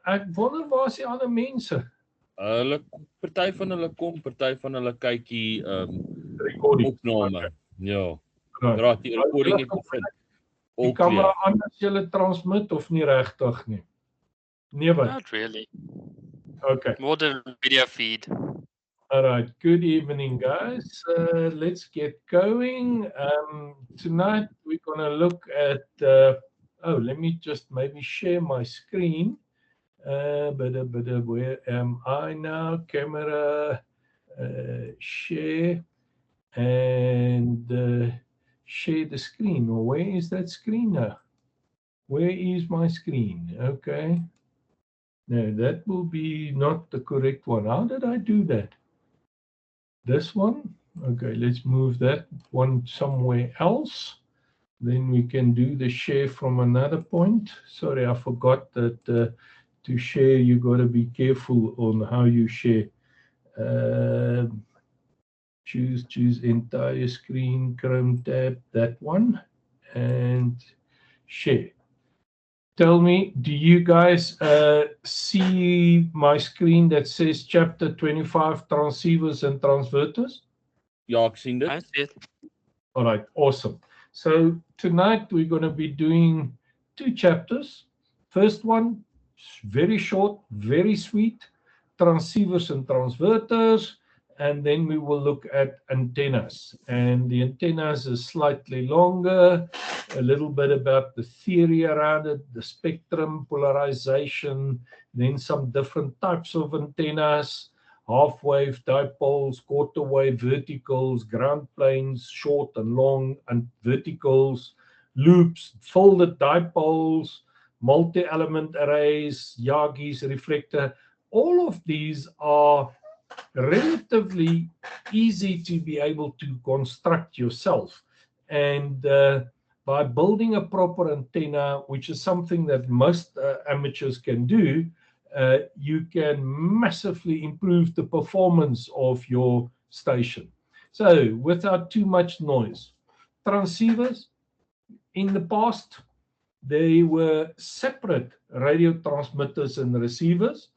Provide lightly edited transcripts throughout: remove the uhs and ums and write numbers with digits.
Ek wonder waar is die ander mense? Party van hulle kom, party van hulle kykie Recording. opname. Ja. Right. Raak die recording het gevind. Die kamera aan as jy transmit of nie regtig nie? Nee, wat? Not really. Okay. More than video feed. All right. Good evening, guys. Let's get going. Tonight we're going to look at. Let me just maybe share my screen. Where am I now? Camera, share, and share the screen. Well, where is that screen now? Where is my screen? Okay. No, that will be not the correct one. How did I do that? This one? Okay, let's move that one somewhere else. Then we can do the share from another point. Sorry, I forgot that to share, you got to be careful on how you share. Choose entire screen, Chrome tab, that one, and share. Tell me, do you guys see my screen that says chapter 25, transceivers and transverters? Ja, ek sien dit. I see it. All right, awesome. So tonight we're going to be doing 2 chapters. First one, very short, very sweet, transceivers and transverters. And then we will look at antennas. And the antennas is slightly longer, a little bit about the theory around it, the spectrum, polarization, then some different types of antennas, half-wave, dipoles, quarter-wave, verticals, ground planes, short and long, and verticals, loops, folded dipoles, multi-element arrays, Yagi's reflector. All of these are relatively easy to be able to construct yourself. And by building a proper antenna, which is something that most amateurs can do, you can massively improve the performance of your station. So without too much noise, transceivers, in the past, they were separate radio transmitters and receivers.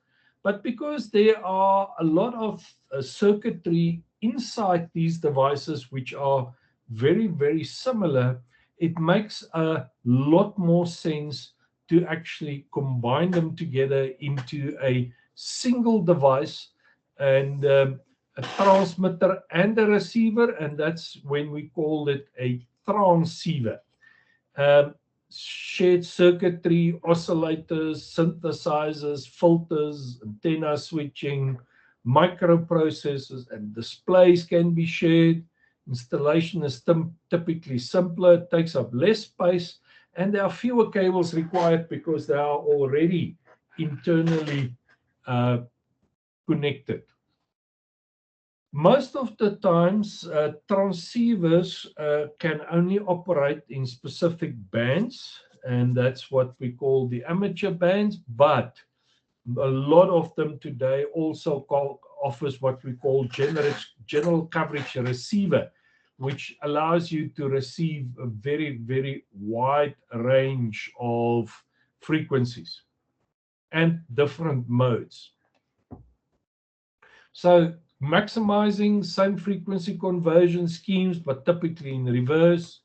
But because there are a lot of circuitry inside these devices which are very, very similar, it makes a lot more sense to actually combine them together into a single device, and a transmitter and a receiver, and that's when we call it a transceiver. Shared circuitry, oscillators, synthesizers, filters, antenna switching, microprocessors, and displays can be shared. Installation is typically simpler, it takes up less space, and there are fewer cables required because they are already internally connected. Most of the times, transceivers can only operate in specific bands, and that's what we call the amateur bands, but a lot of them today also offers what we call general coverage receiver, which allows you to receive a very, very wide range of frequencies and different modes. So maximizing same frequency conversion schemes, but typically in reverse.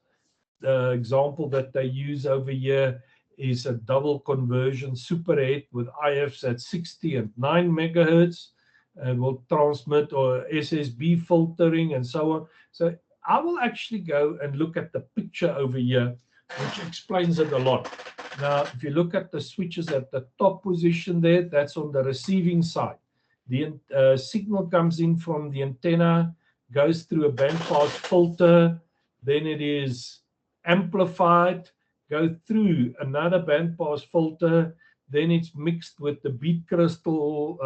The example that they use over here is a double conversion superhead with IFs at 60 and 9 megahertz, and will transmit, or SSB filtering and so on. So I will actually go and look at the picture over here, which explains it a lot. Now, if you look at the switches at the top position there, that's on the receiving side. The signal comes in from the antenna, goes through a bandpass filter, then it is amplified, goes through another bandpass filter, then it's mixed with the beat crystal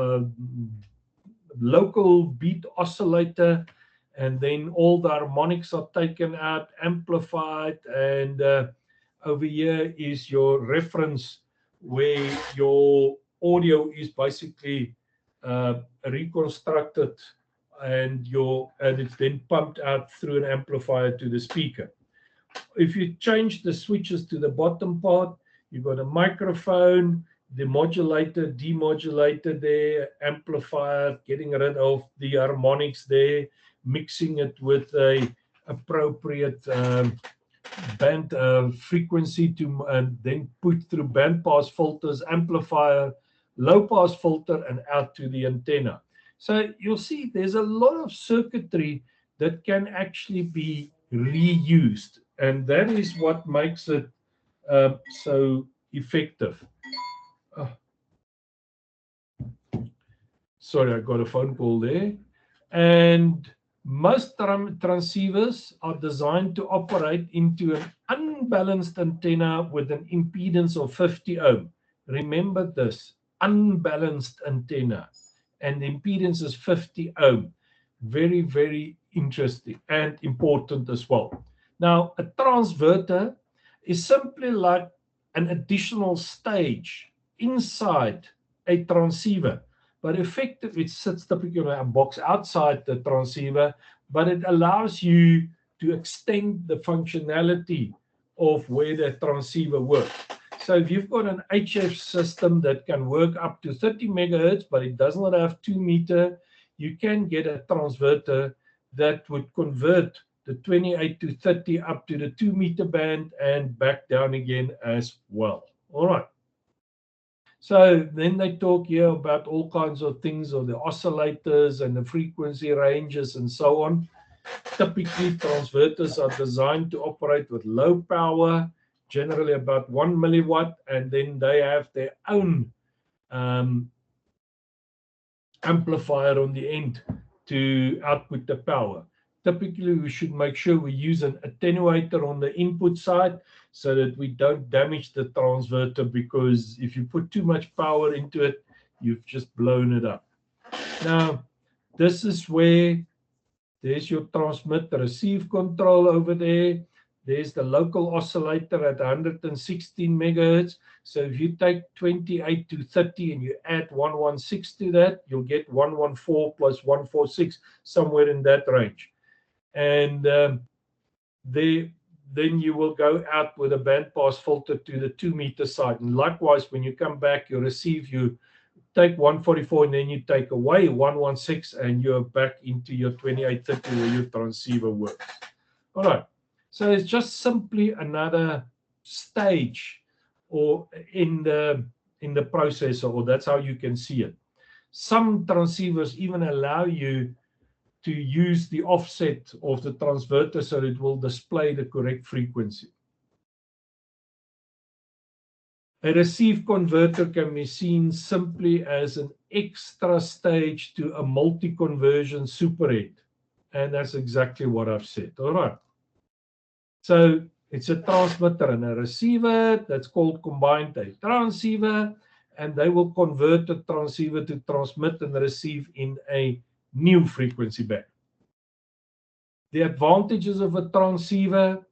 local beat oscillator, and then all the harmonics are taken out, amplified, and over here is your reference where your audio is basically reconstructed, and it's then pumped out through an amplifier to the speaker. If you change the switches to the bottom part, you've got a microphone, the modulator, demodulator there, amplifier, getting rid of the harmonics there, mixing it with a appropriate band frequency to then put through band pass filters, amplifier, low pass filter, and out to the antenna. So you'll see there's a lot of circuitry that can actually be reused, and that is what makes it so effective. Sorry, I got a phone call there. And most transceivers are designed to operate into an unbalanced antenna with an impedance of 50 ohm. Remember this, unbalanced antenna, and the impedance is 50 ohm. Very, very interesting and important as well. Now, a transverter is simply like an additional stage inside a transceiver. But effectively, it sits typically in a box outside the transceiver, but it allows you to extend the functionality of where the transceiver works. So if you've got an HF system that can work up to 30 megahertz, but it does not have 2 meter, you can get a transverter that would convert the 28 to 30 up to the 2 meter band and back down again as well. All right. So then they talk here about all kinds of things, of the oscillators and the frequency ranges and so on. Typically, transverters are designed to operate with low power, generally about 1 milliwatt, and then they have their own amplifier on the end to output the power. Typically, we should make sure we use an attenuator on the input side so that we don't damage the transverter, because if you put too much power into it, you've just blown it up. Now, this is where there's your transmit receive control over there. There's the local oscillator at 116 megahertz. So if you take 28 to 30 and you add 116 to that, you'll get 114 plus 146, somewhere in that range. And then you will go out with a band pass filter to the 2 meter side. And likewise, when you come back, you receive, you take 144 and then you take away 116 and you're back into your 2830 where your transceiver works. All right. So it's just simply another stage or in the processor, or that's how you can see it. Some transceivers even allow you to use the offset of the transverter so it will display the correct frequency. A receive converter can be seen simply as an extra stage to a multi-conversion superhead. And that's exactly what I've said. All right. So it's a transmitter and a receiver that's called combined a transceiver, and they will convert the transceiver to transmit and receive in a new frequency band. The advantages of a transceiver: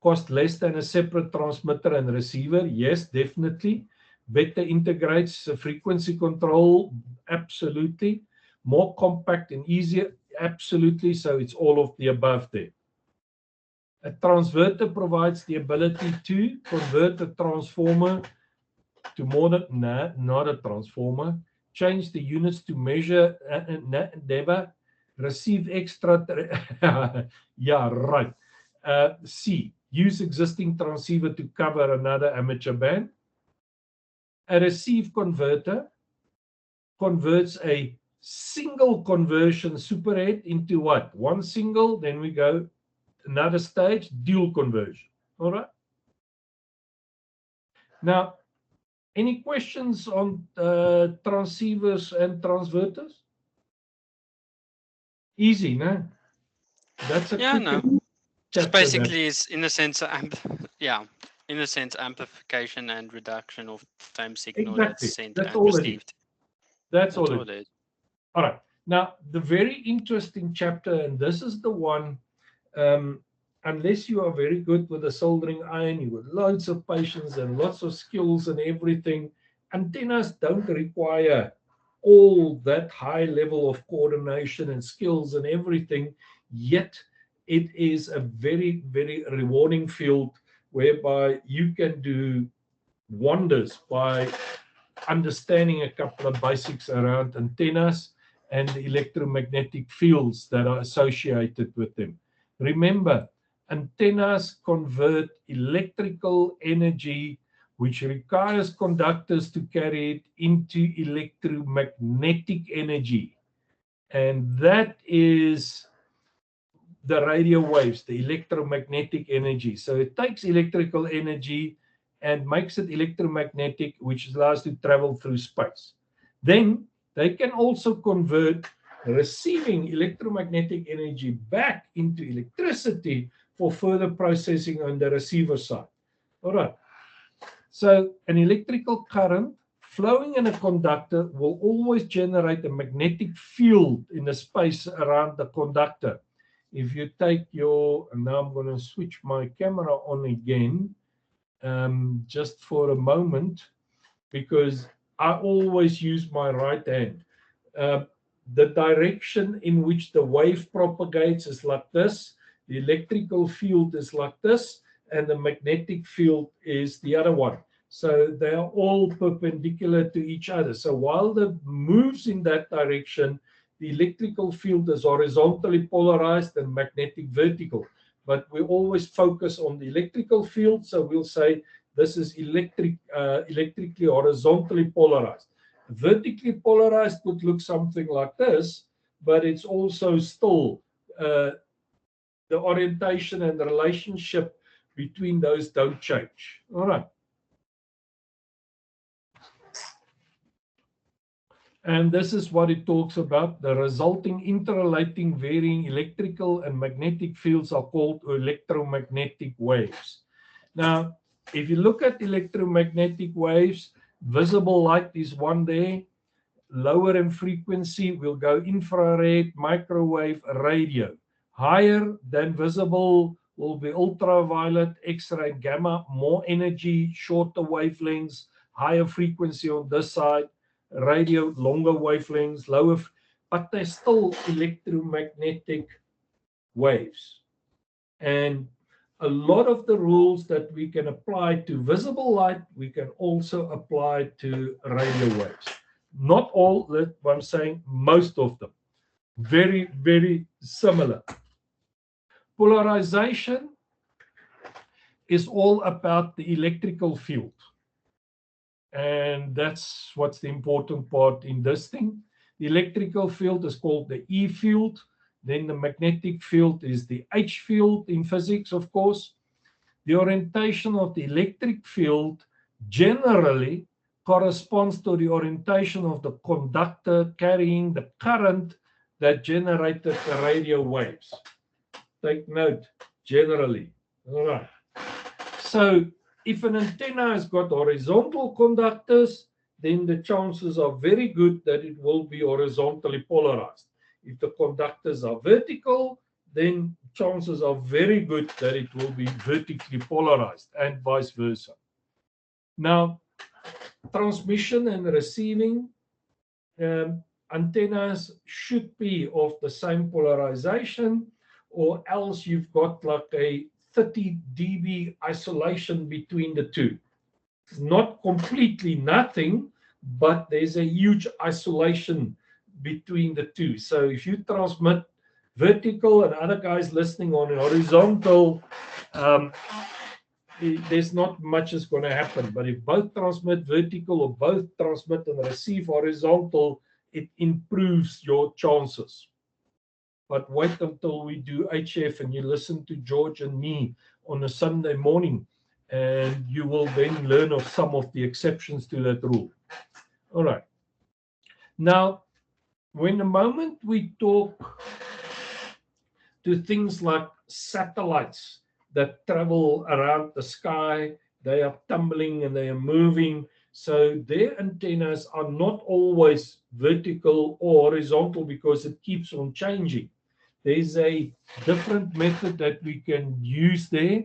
cost less than a separate transmitter and receiver. Yes, definitely. Better integrates frequency control. Absolutely. More compact and easier. Absolutely. So it's all of the above there. A transverter provides the ability to convert a transformer to more than, not a transformer, change the units to measure, never, receive extra, yeah, right. C, use existing transceiver to cover another amateur band. A receive converter converts a single conversion superhead into what? One single, then we go another stage, dual conversion. All right. Now, any questions on transceivers and transverters? Easy, no? That's a quick no. Just chapter basically, it's in a sense, in a sense, amplification and reduction of time signal Exactly. that's sent That's and all it is. received. That's all it is. All right. Now, the very interesting chapter, and this is the one, unless you are very good with a soldering iron, you got loads of patience and lots of skills and everything, antennas don't require all that high level of coordination and skills and everything, yet it is a very, very rewarding field whereby you can do wonders by understanding a couple of basics around antennas and the electromagnetic fields that are associated with them. Remember, antennas convert electrical energy, which requires conductors to carry it, into electromagnetic energy. And that is the radio waves, the electromagnetic energy. So it takes electrical energy and makes it electromagnetic, which allows to travel through space. Then they can also convert receiving electromagnetic energy back into electricity for further processing on the receiver side. All right. So an electrical current flowing in a conductor will always generate a magnetic field in the space around the conductor. If you take your, and now I'm going to switch my camera on again, just for a moment, because I always use my right hand. The direction in which the wave propagates is like this, the electrical field is like this, and the magnetic field is the other one. So they are all perpendicular to each other. So while it moves in that direction, the electrical field is horizontally polarized and magnetic vertical. But we always focus on the electrical field. So we'll say this is electrically horizontally polarized. Vertically polarized would look something like this, but it's also still the orientation and the relationship between those don't change. All right. And this is what it talks about. The resulting interrelating varying electrical and magnetic fields are called electromagnetic waves. Now, if you look at electromagnetic waves, visible light is one there. Lower in frequency will go infrared, microwave, radio. Higher than visible will be ultraviolet, X-ray, gamma, more energy, shorter wavelengths, higher frequency on this side. Radio, longer wavelengths, lower, but they're still electromagnetic waves. And a lot of the rules that we can apply to visible light, we can also apply to radio waves. Not all, that I'm saying most of them. Very, very similar. Polarization is all about the electrical field. And that's what's the important part in this thing. The electrical field is called the E field. Then the magnetic field is the H field in physics, of course. The orientation of the electric field generally corresponds to the orientation of the conductor carrying the current that generated the radio waves. Take note, generally. All right. So if an antenna has got horizontal conductors, then the chances are very good that it will be horizontally polarized. If the conductors are vertical, then chances are very good that it will be vertically polarized, and vice versa. Now, transmission and receiving antennas should be of the same polarization, or else you've got like a 30 dB isolation between the two. It's not completely nothing, but there's a huge isolation between the two. So if you transmit vertical and other guys listening on horizontal, there's not much is going to happen. But if both transmit vertical or both transmit and receive horizontal, it improves your chances. But wait until we do HF and you listen to George and me on a Sunday morning, and you will then learn of some of the exceptions to that rule. All right. Now, when the moment we talk to things like satellites that travel around the sky, they are tumbling and they are moving. So their antennas are not always vertical or horizontal because it keeps on changing. There's a different method that we can use there,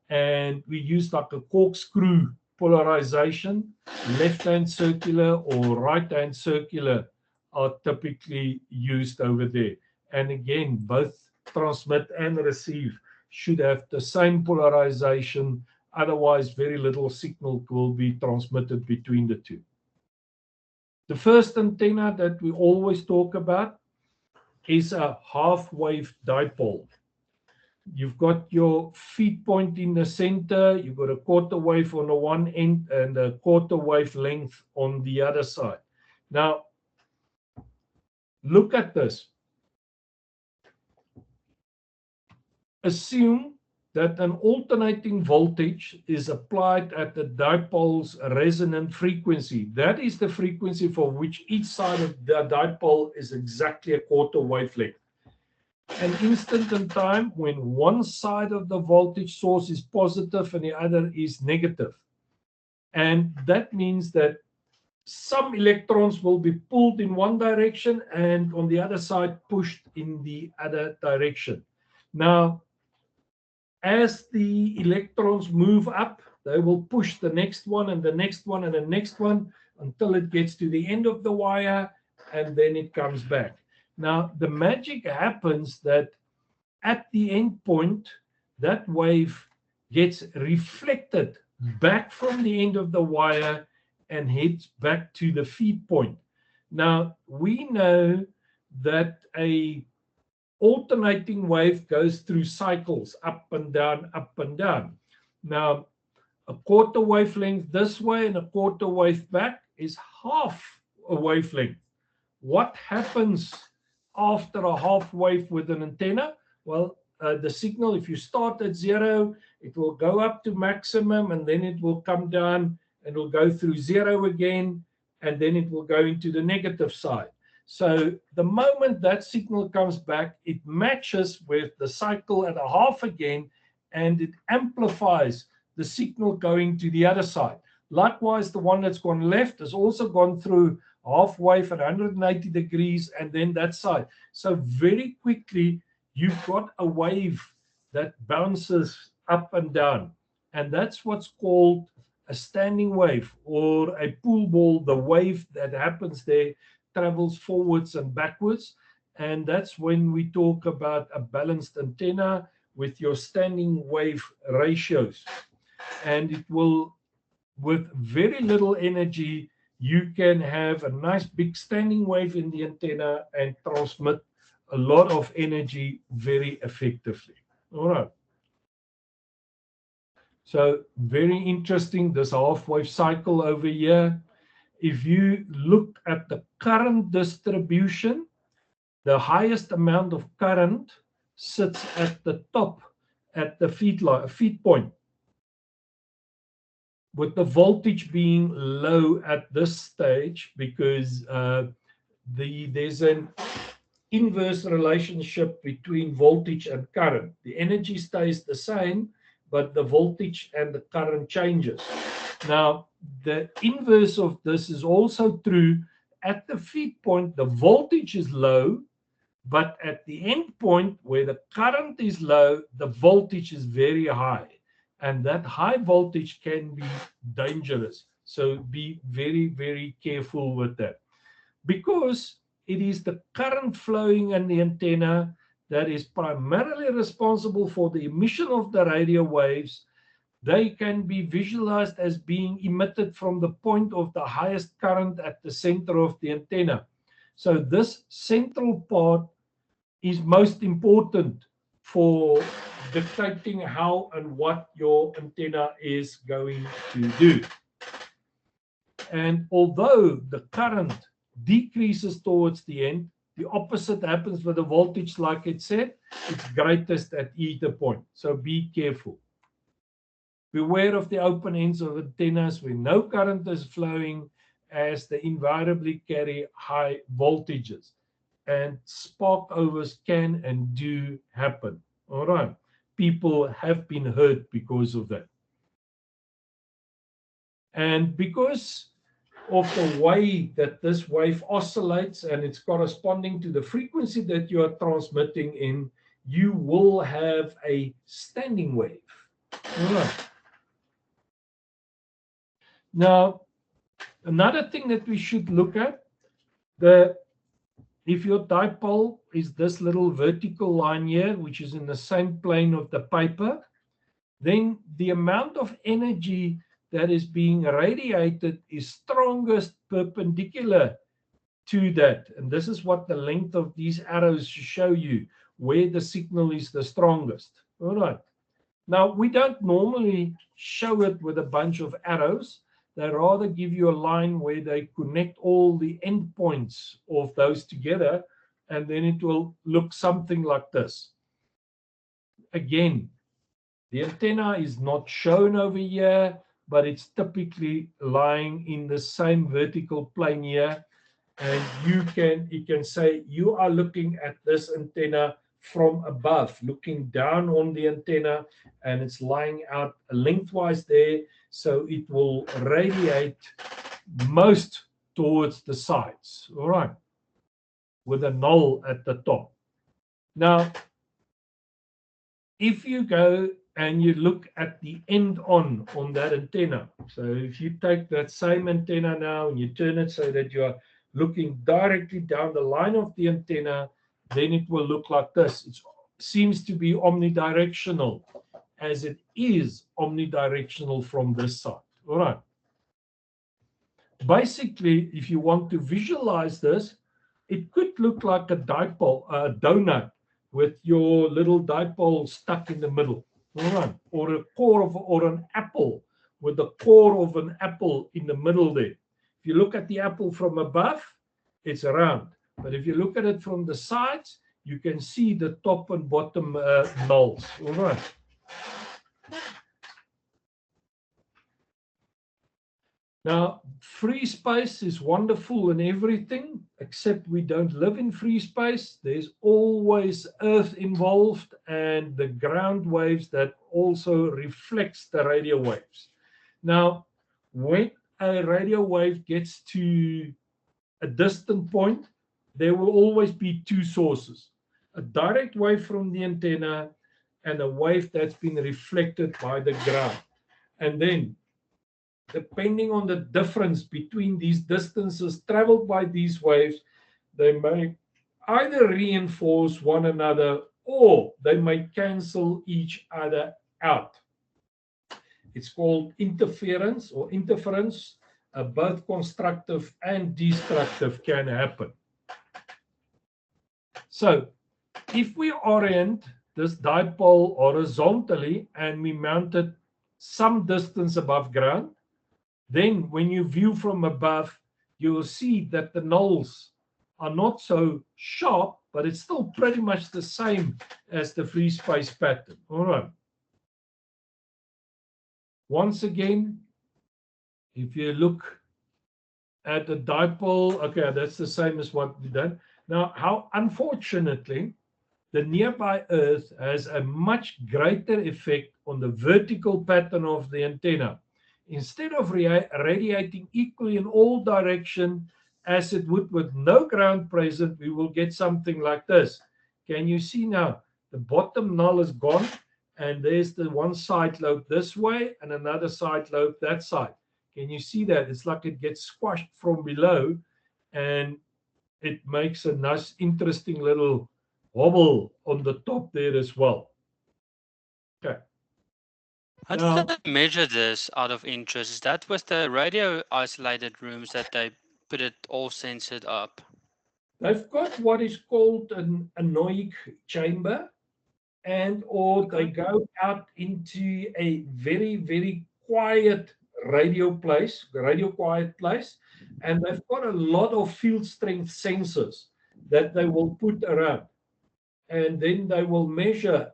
and we use like a corkscrew polarization. Left-hand circular or right-hand circular are typically used over there. And again, both transmit and receive should have the same polarization. Otherwise, very little signal will be transmitted between the two. The first antenna that we always talk about is a half-wave dipole. You've got your feed point in the center, you've got a quarter wave on the one end and a quarter wave length on the other side. Now, look at this. Assume that an alternating voltage is applied at the dipole's resonant frequency. That is the frequency for which each side of the dipole is exactly a quarter wavelength. An instant in time when one side of the voltage source is positive and the other is negative. And that means that some electrons will be pulled in one direction and on the other side pushed in the other direction. Now, as the electrons move up, they will push the next one and the next one and the next one until it gets to the end of the wire and then it comes back. Now, the magic happens that at the end point, that wave gets reflected back from the end of the wire and heads back to the feed point. Now, we know that a alternating wave goes through cycles, up and down, up and down. Now, a quarter wavelength this way and a quarter wave back is half a wavelength. What happens after a half wave with an antenna? Well, the signal, if you start at 0, it will go up to maximum and then it will come down and will go through 0 again, and then it will go into the negative side. So the moment that signal comes back, it matches with the cycle at a half again, and it amplifies the signal going to the other side. Likewise, the one that's gone left has also gone through half wave at 180 degrees and then that side. So very quickly, you've got a wave that bounces up and down. And that's what's called a standing wave or a pool ball. The wave that happens there travels forwards and backwards. And that's when we talk about a balanced antenna with your standing wave ratios. And it will, with very little energy, you can have a nice big standing wave in the antenna and transmit a lot of energy very effectively. All right. So very interesting, this half wave cycle over here. If you look at the current distribution, the highest amount of current sits at the top, at the feed point, with the voltage being low at this stage because there's an inverse relationship between voltage and current. The energy stays the same, but the voltage and the current changes. Now, the inverse of this is also true. At the feed point, the voltage is low, but at the end point where the current is low, the voltage is very high. And that high voltage can be dangerous. So be very, very careful with that. Because it is the current flowing in the antenna that is primarily responsible for the emission of the radio waves. They can be visualized as being emitted from the point of the highest current at the center of the antenna. So this central part is most important for dictating how and what your antenna is going to do. And although the current decreases towards the end, the opposite happens with the voltage. Like it said, it's greatest at either point. So be careful. Beware of the open ends of antennas where no current is flowing, as they invariably carry high voltages. And spark overs can and do happen. All right. People have been hurt because of that. And because of the way that this wave oscillates and it's corresponding to the frequency that you are transmitting in, you will have a standing wave. All right. Now, another thing that we should look at, if your dipole is this little vertical line here, which is in the same plane of the paper, then the amount of energy that is being radiated is strongest perpendicular to that. And this is what the length of these arrows show you, where the signal is the strongest. All right. Now, we don't normally show it with a bunch of arrows. They rather give you a line where they connect all the endpoints of those together, and then it will look something like this. Again, the antenna is not shown over here, but it's typically lying in the same vertical plane here. And you can say you are looking at this antenna from above, looking down on the antenna, and it's lying out lengthwise there, so it will radiate most towards the sides, all right, with a null at the top. Now, if you go and you look at the end on that antenna, so if you take that same antenna now and you turn it so that you are looking directly down the line of the antenna, then it will look like this. It seems to be omnidirectional, as it is omnidirectional from this side. All right. Basically, if you want to visualize this, it could look like a dipole, a donut with your little dipole stuck in the middle. All right. Or a core of, or an apple with the core of an apple in the middle there. If you look at the apple from above, it's round. But if you look at it from the sides, you can see the top and bottom nulls. All right. Now, free space is wonderful and everything, except we don't live in free space. There's always earth involved and the ground waves that also reflects the radio waves. Now, when a radio wave gets to a distant point, there will always be two sources: a direct wave from the antenna and a wave that's been reflected by the ground. And then, depending on the difference between these distances traveled by these waves, they may either reinforce one another or they may cancel each other out. It's called interference or interference. Both constructive and destructive can happen. So if we orient this dipole horizontally and we mount it some distance above ground, then when you view from above, you will see that the nulls are not so sharp, but it's still pretty much the same as the free space pattern. All right. Once again, if you look at the dipole, okay, that's the same as what we've done. Now, how unfortunately, the nearby Earth has a much greater effect on the vertical pattern of the antenna. Instead of radiating equally in all directions as it would with no ground present, we will get something like this. Can you see now? The bottom null is gone, and there's the one side lobe this way and another side lobe that side. Can you see that? It's like it gets squashed from below, and it makes a nice, interesting little wobble on the top there as well. Okay. How do they measure this out of interest? Is that with the radio isolated rooms that they put it all censored up? They've got what is called an anoic chamber, and or they go out into a very, very quiet radio quiet place, and they've got a lot of field strength sensors that they will put around. And then they will measure,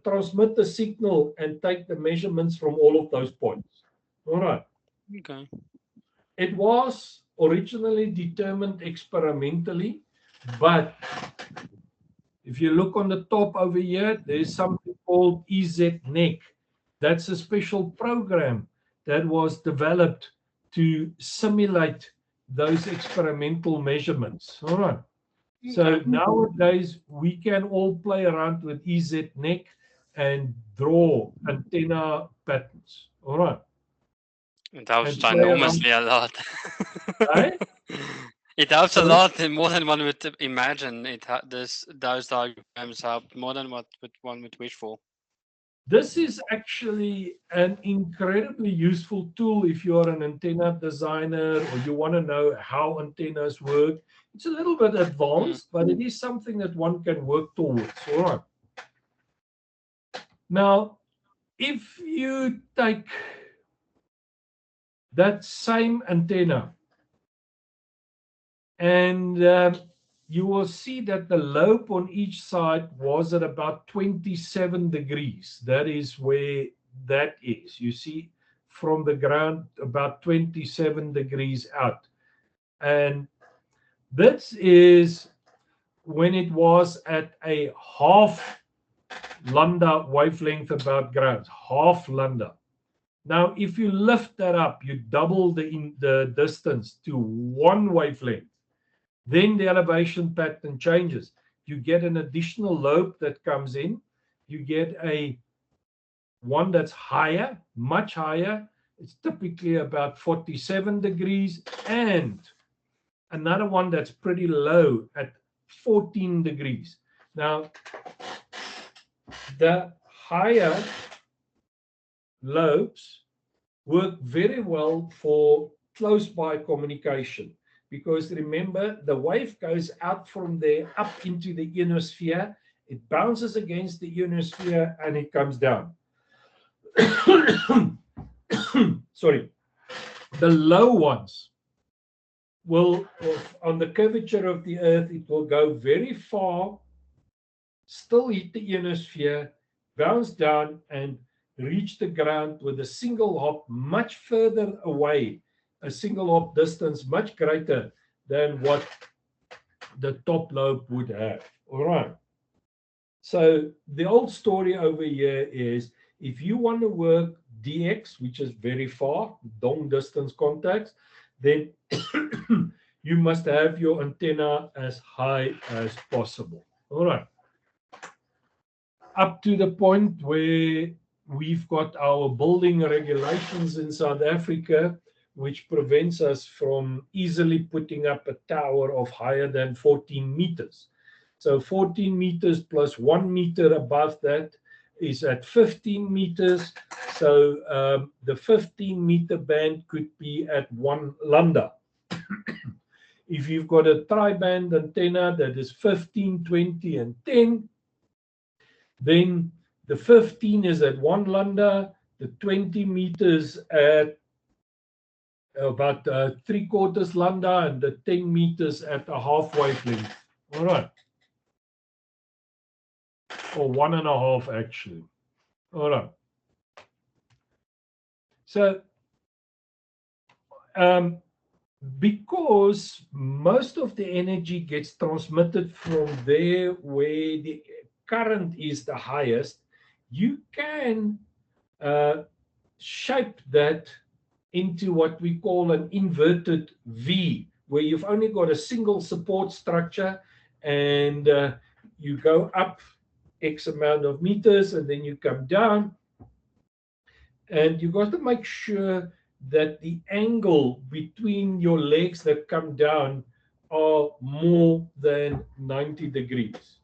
transmit the signal and take the measurements from all of those points. All right. Okay. It was originally determined experimentally, but if you look on the top over here, there's something called EZNEC. That's a special program that was developed to simulate those experimental measurements. All right. So nowadays, we can all play around with EZNEC and draw antenna patterns. All right. It helps And play enormously a lot. Right? It helps a So- lot, more than one would imagine. Those diagrams help more than what one would wish for. This is actually an incredibly useful tool if you're an antenna designer or you want to know how antennas work. It's a little bit advanced, but it is something that one can work towards. All right. Now, if you take that same antenna and you will see that the lobe on each side was at about 27 degrees. That is where that is. You see from the ground about 27 degrees out. And this is when it was at a half lambda wavelength about ground, half lambda. Now, if you lift that up, you double the distance to 1 wavelength, then the elevation pattern changes. You get an additional lobe that comes in. You get one that's higher, much higher. It's typically about 47 degrees, and another one that's pretty low at 14 degrees. Now, the higher lobes work very well for close by communication, because remember, the wave goes out from there up into the ionosphere, it bounces against the ionosphere, and it comes down. Sorry. The low ones will, on the curvature of the Earth, it will go very far, still hit the ionosphere, bounce down, and reach the ground with a single hop much further away, a single hop distance much greater than what the top lobe would have. All right. So the old story over here is, if you want to work DX, which is very far, long distance contacts, then you must have your antenna as high as possible. All right. Up to the point where we've got our building regulations in South Africa, which prevents us from easily putting up a tower of higher than 14 meters. So 14 meters plus 1 meter above that is at 15 meters. So the 15-meter band could be at 1 lambda. If you've got a tri-band antenna that is 15, 20, and 10, then the 15 is at 1 lambda, the 20 meters at about 3/4 lambda, and the 10 meters at a half wavelength. All right. Or 1.5 actually. All right. So because most of the energy gets transmitted from there where the current is the highest, you can shape that into what we call an inverted V, where you've only got a single support structure, and you go up X amount of meters, and then you come down, and you've got to make sure that the angle between your legs that come down are more than 90 degrees.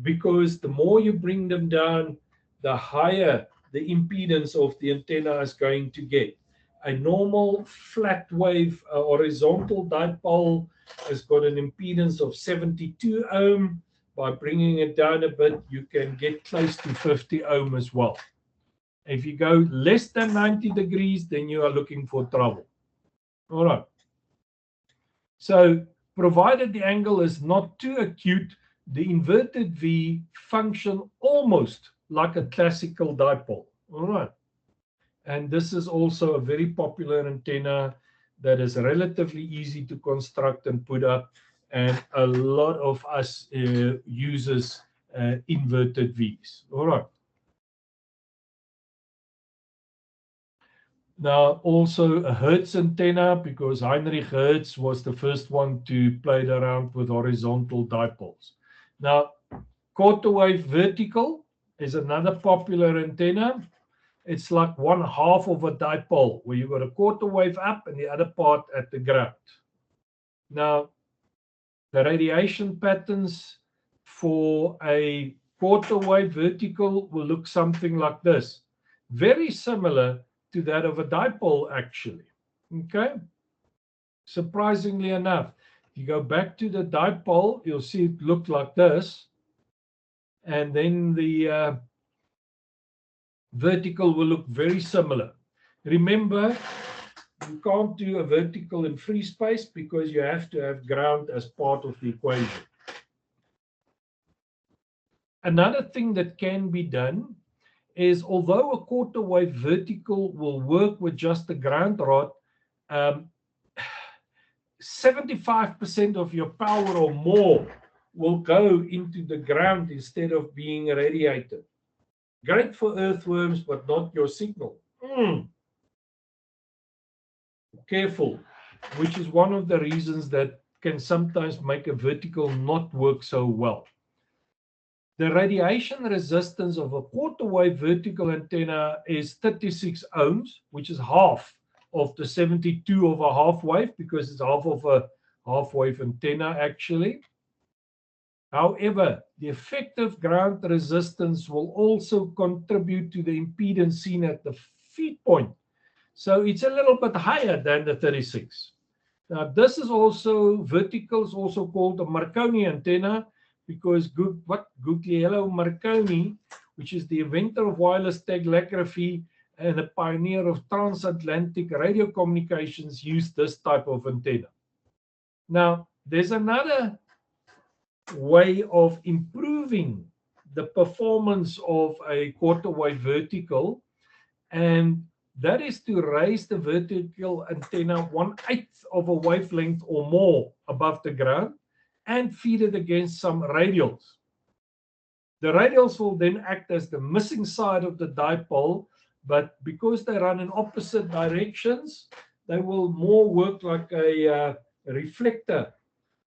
Because the more you bring them down, the higher the impedance of the antenna is going to get. A normal flat wave horizontal dipole has got an impedance of 72 ohm. By bringing it down a bit, you can get close to 50 ohm as well. If you go less than 90 degrees, then you are looking for trouble. All right. So provided the angle is not too acute, the inverted V function almost like a classical dipole. All right. And this is also a very popular antenna that is relatively easy to construct and put up. And a lot of us uses inverted Vs. All right. Now, also a Hertz antenna, because Heinrich Hertz was the first one to play around with horizontal dipoles. Now, quarter wave vertical is another popular antenna. It's like 1/2 of a dipole, where you've got a quarter wave up and the other part at the ground. Now, the radiation patterns for a quarter wave vertical will look something like this. Very similar to that of a dipole, actually. Okay? Surprisingly enough, if you go back to the dipole, you'll see it look like this. And then the vertical will look very similar. Remember, you can't do a vertical in free space because you have to have ground as part of the equation. Another thing that can be done is, although a quarter wave vertical will work with just the ground rod, 75% of your power or more will go into the ground instead of being radiated. Great for earthworms, but not your signal. Careful, which is one of the reasons that can sometimes make a vertical not work so well. The radiation resistance of a quarter wave vertical antenna is 36 ohms, which is half of the 72 of a half wave, because it's half of a half wave antenna actually. However, the effective ground resistance will also contribute to the impedance seen at the feed point. So it's a little bit higher than the 36. Now, this is also, vertical is also called a Marconi antenna, because Guglielmo Marconi, which is the inventor of wireless telegraphy and a pioneer of transatlantic radio communications, used this type of antenna. Now, there's another way of improving the performance of a quarter wave vertical, and that is to raise the vertical antenna 1/8 of a wavelength or more above the ground and feed it against some radials. The radials will then act as the missing side of the dipole, but because they run in opposite directions, they will more work like a reflector,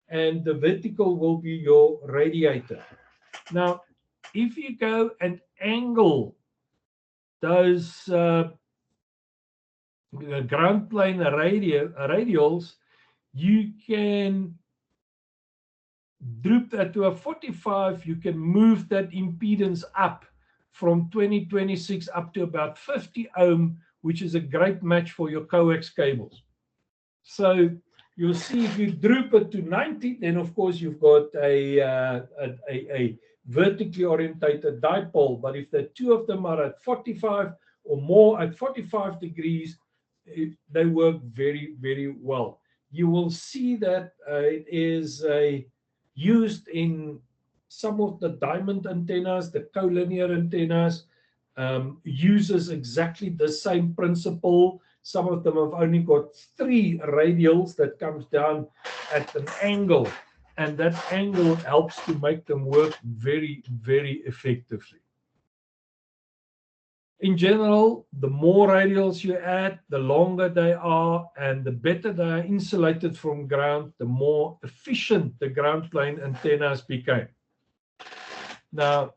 and the vertical will be your radiator. Now, if you go and angle those ground plane radials, you can droop that to a 45. You can move that impedance up from 2026 up to about 50 ohm, which is a great match for your coax cables. So you'll see, if you droop it to 90, then of course you've got a vertically orientated dipole. But if the two of them are at 45 or more, at 45 degrees, they work very, very well. You will see that it is used in some of the diamond antennas, the collinear antennas, uses exactly the same principle. Some of them have only got 3 radials that comes down at an angle, and that angle helps to make them work very, very effectively. In general, the more radials you add, the longer they are, and the better they are insulated from ground, the more efficient the ground plane antennas became. Now,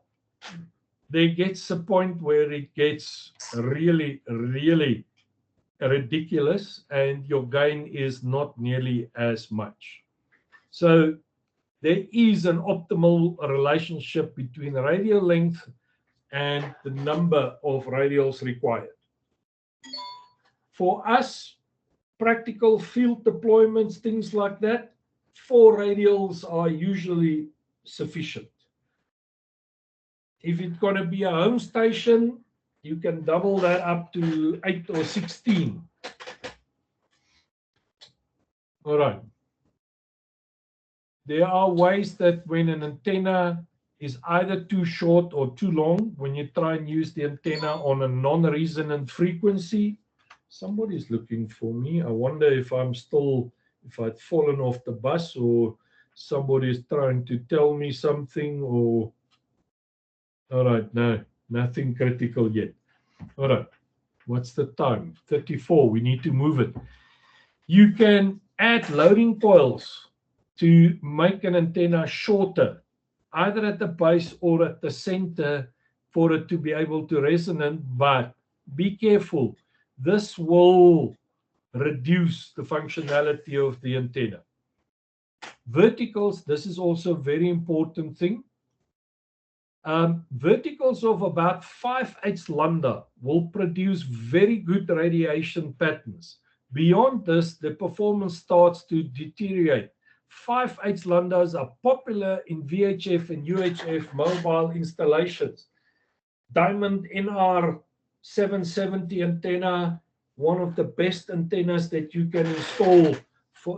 there gets a point where it gets really, really ridiculous, and your gain is not nearly as much. So there is an optimal relationship between radial length and the number of radials required. For us, practical field deployments, things like that, 4 radials are usually sufficient. If it's going to be a home station, you can double that up to 8 or 16. All right. There are ways that when an antenna is either too short or too long, when you try and use the antenna on a non-resonant frequency. Somebody's looking for me. I wonder if I'd fallen off the bus, or somebody's trying to tell me something, or... All right, no, nothing critical yet. All right, what's the time? 34, we need to move it. You can add loading coils to make an antenna shorter, either at the base or at the center, for it to be able to resonate, but be careful. This will reduce the functionality of the antenna. Verticals, this is also a very important thing. Verticals of about 5/8 lambda will produce very good radiation patterns. Beyond this, the performance starts to deteriorate. 5/8 lambdas are popular in VHF and UHF mobile installations. Diamond NR 770 antenna, one of the best antennas that you can install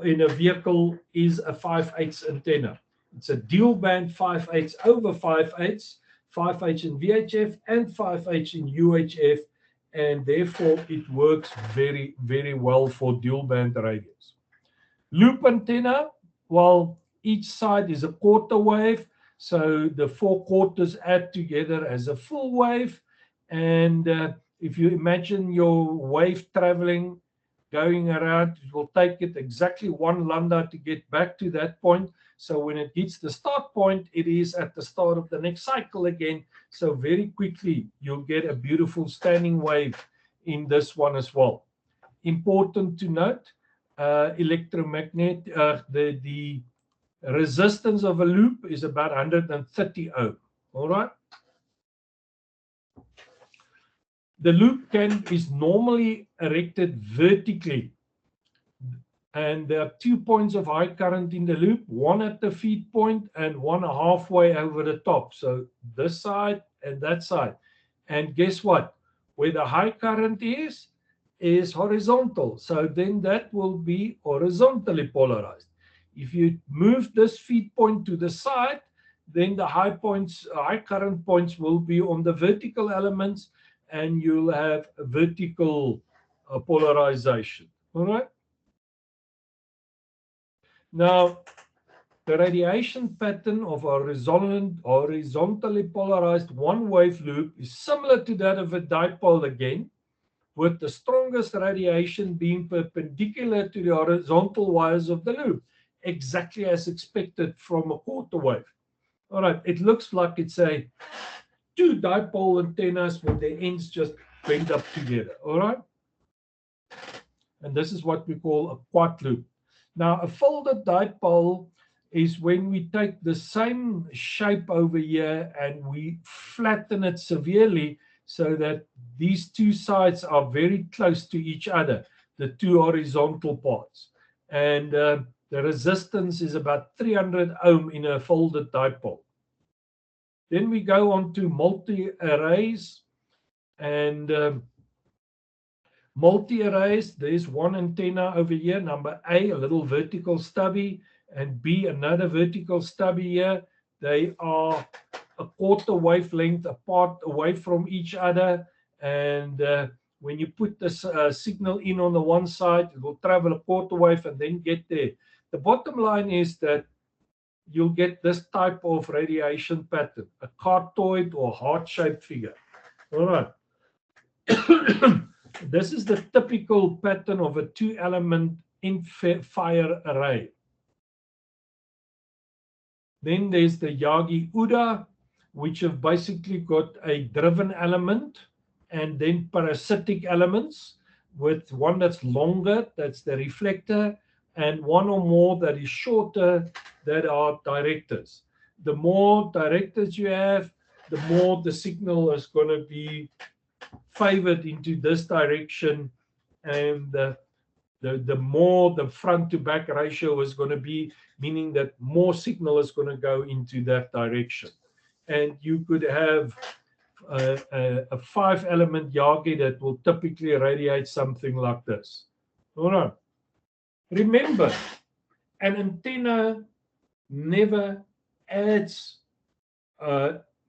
in a vehicle, is a 5/8 antenna. It's a dual band 5/8 over 5/8, 5/8 in VHF and 5/8 in UHF, and therefore it works very, very well for dual band radios. Loop antenna, well, each side is a quarter wave, so the 4 quarters add together as a full wave. And if you imagine your wave traveling, going around, it will take it exactly 1 lambda to get back to that point. So when it hits the start point, it is at the start of the next cycle again. So very quickly, you'll get a beautiful standing wave in this one as well. Important to note, the resistance of a loop is about 130 ohm. All right. The loop is normally erected vertically, and there are 2 points of high current in the loop, one at the feed point and one halfway over the top. So this side and that side. And guess what? Where the high current is horizontal. So then that will be horizontally polarized. If you move this feed point to the side, then the high current points will be on the vertical elements, and you'll have a vertical polarization. All right. Now, the radiation pattern of a horizontally polarized one-wave loop is similar to that of a dipole again, with the strongest radiation being perpendicular to the horizontal wires of the loop, exactly as expected from a quarter wave. All right, it looks like it's a 2 dipole antennas with the ends just bent up together. All right, and this is what we call a quad loop. Now, a folded dipole is when we take the same shape over here and we flatten it severely so that these 2 sides are very close to each other, the 2 horizontal parts. And the resistance is about 300 ohm in a folded dipole. Then we go on to multi-arrays. And multi-arrays, there's one antenna over here, number A, a little vertical stubby, and B, another vertical stubby here. They are a quarter wavelength apart, away from each other. And when you put this signal in on the one side, it will travel a quarter wave and then get there. The bottom line is that you'll get this type of radiation pattern, a cardioid or heart-shaped figure. All right. This is the typical pattern of a 2-element fire array. Then there's the Yagi-Uda, which have basically got a driven element and then parasitic elements, with one that's longer, that's the reflector, and one or more that is shorter, that are directors. The more directors you have, the more the signal is going to be favored into this direction, and the more the front to back ratio is going to be, meaning that more signal is going to go into that direction. And you could have a 5-element Yagi that will typically radiate something like this. All right. Remember, an antenna never adds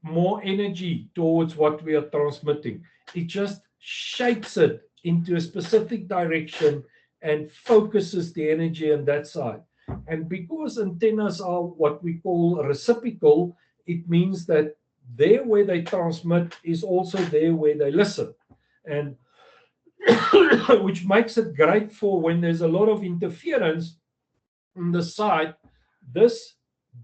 more energy towards what we are transmitting. It just shapes it into a specific direction and focuses the energy on that side. And because antennas are what we call reciprocal, it means that there where they transmit is also there where they listen. And which makes it great for when there's a lot of interference on the side. This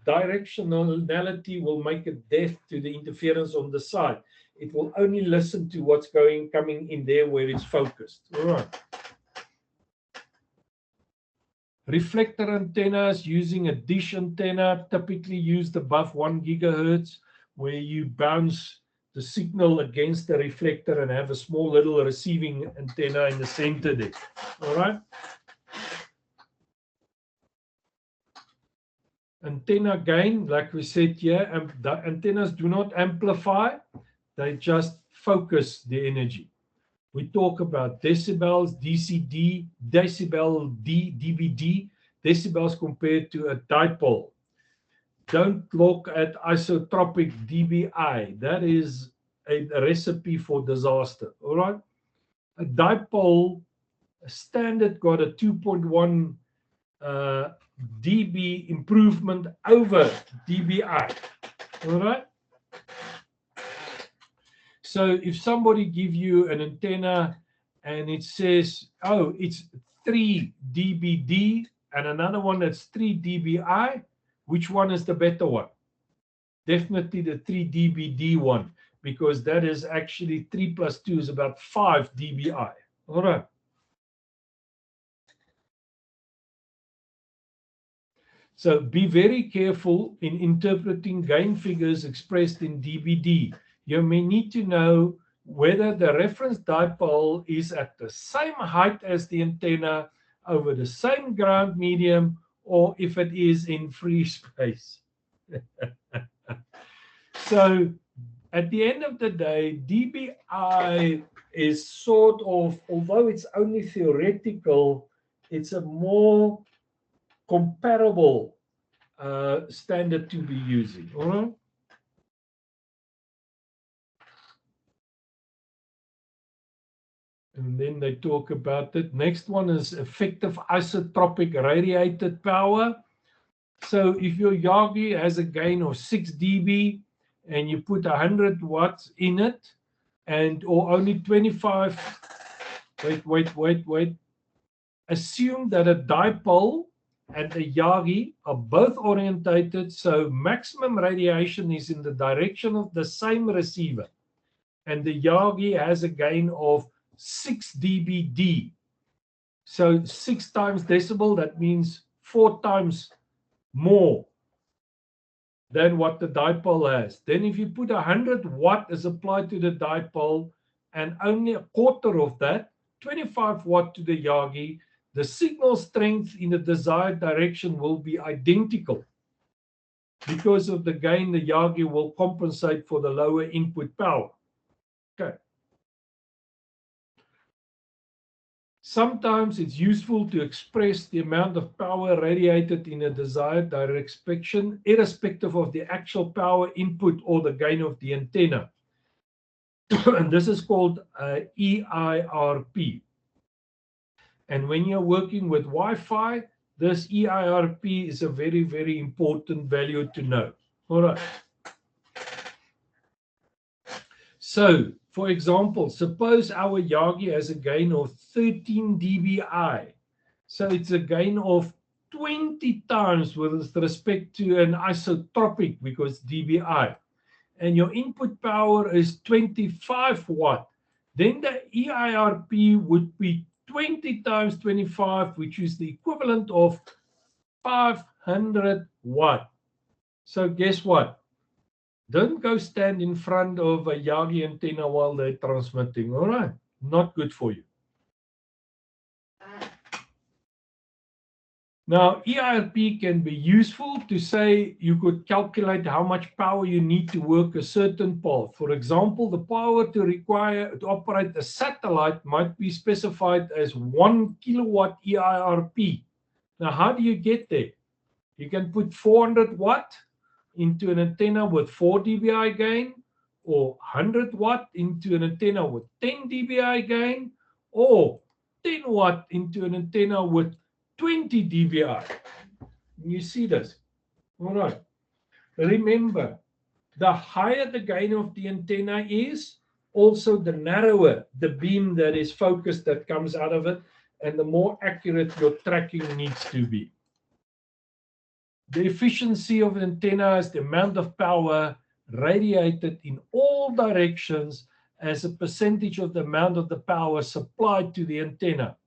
directionality will make it deaf to the interference on the side. It will only listen to what's coming in there where it's focused. All right. Reflector antennas using a dish antenna, typically used above 1 gigahertz, where you bounce the signal against the reflector and have a small little receiving antenna in the center there. All right. Antenna gain, like we said here, the antennas do not amplify, they just focus the energy. We talk about decibels, DCD, decibel D, DBD, decibels compared to a dipole. Don't look at isotropic dBi. That is a recipe for disaster. All right. A dipole, a standard, got a 2.1 dB improvement over dBi. All right. So if somebody give you an antenna and it says, oh, it's 3 dBd and another one that's 3 dBi, which one is the better one? Definitely the 3 dBd one, because that is actually 3 plus 2 is about 5 dBi. All right. So be very careful in interpreting gain figures expressed in dBd. You may need to know whether the reference dipole is at the same height as the antenna over the same ground medium, or if it is in free space. So at the end of the day, dBi is sort of, although it's only theoretical, it's a more comparable standard to be using. All right. And then they talk about it. Next one is effective isotropic radiated power. So if your Yagi has a gain of 6 dB and you put 100 watts in it, and or only 25, wait. Assume that a dipole and a Yagi are both orientated, so maximum radiation is in the direction of the same receiver. And the Yagi has a gain of 6 dBd. So 6 times decibel, that means 4 times more than what the dipole has. Then if you put 100 watt is applied to the dipole and only a quarter of that, 25 watt to the Yagi, the signal strength in the desired direction will be identical. Because of the gain, the Yagi will compensate for the lower input power. Okay. Sometimes it's useful to express the amount of power radiated in a desired direction, irrespective of the actual power input or the gain of the antenna. And this is called EIRP. And when you're working with Wi-Fi, this EIRP is a very, very important value to know. All right. So, for example, suppose our Yagi has a gain of 13 dBi. So it's a gain of 20 times with respect to an isotropic, because dBi. And your input power is 25 watt. Then the EIRP would be 20 times 25, which is the equivalent of 500 watt. So guess what? Don't go stand in front of a Yagi antenna while they're transmitting. All right, not good for you. Now, EIRP can be useful to say you could calculate how much power you need to work a certain path. For example, the power to operate a satellite might be specified as 1 kilowatt EIRP. Now, how do you get there? You can put 400 watt into an antenna with 4 dBi gain, or 100 watt into an antenna with 10 dBi gain, or 10 watt into an antenna with 20 dBi. You see this? All right. Remember, the higher the gain of the antenna is, also the narrower the beam that is focused that comes out of it, and the more accurate your tracking needs to be. The efficiency of an antenna is the amount of power radiated in all directions as a percentage of the amount of the power supplied to the antenna.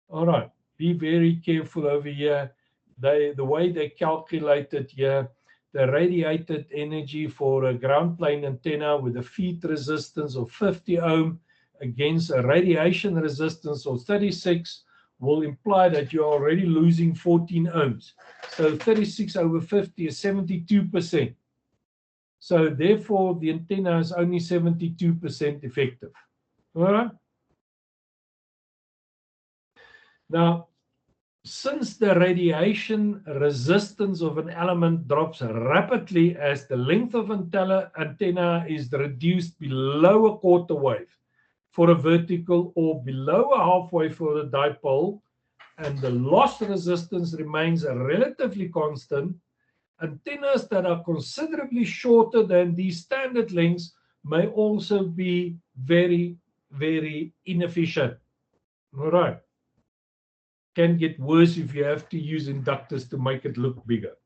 All right, be very careful over here. The way they calculate it here, the radiated energy for a ground plane antenna with a feed resistance of 50 ohm against a radiation resistance of 36 will imply that you're already losing 14 ohms. So 36 over 50 is 72%. So therefore, the antenna is only 72% effective. All right. Now, since the radiation resistance of an element drops rapidly as the length of antenna is reduced below a quarter wave for a vertical or below a half wave for a dipole, and the loss resistance remains relatively constant, antennas that are considerably shorter than these standard lengths may also be very, very inefficient. All right. Can get worse if you have to use inductors to make it look bigger.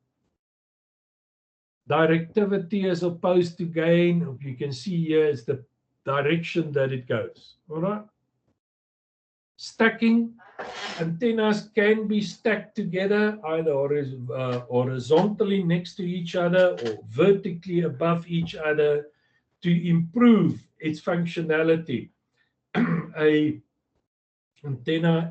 Directivity as opposed to gain, you can see here is the direction that it goes. All right. Stacking, antennas can be stacked together either horizontally next to each other or vertically above each other to improve its functionality.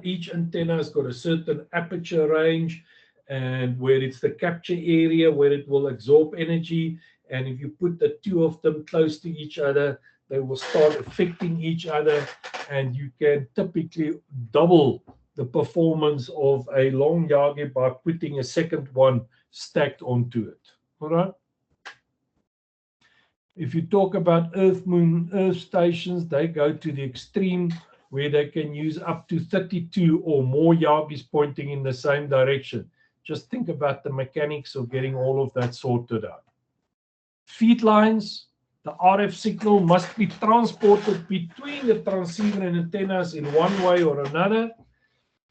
Each antenna has got a certain aperture range, and where it's the capture area where it will absorb energy, and if you put the two of them close to each other, they will start affecting each other, and you can typically double the performance of a long Yagi by putting a second one stacked onto it. All right. If you talk about Earth stations, they go to the extreme where they can use up to 32 or more Yagis pointing in the same direction. Just think about the mechanics of getting all of that sorted out. Feed lines, the RF signal must be transported between the transceiver and antennas in one way or another.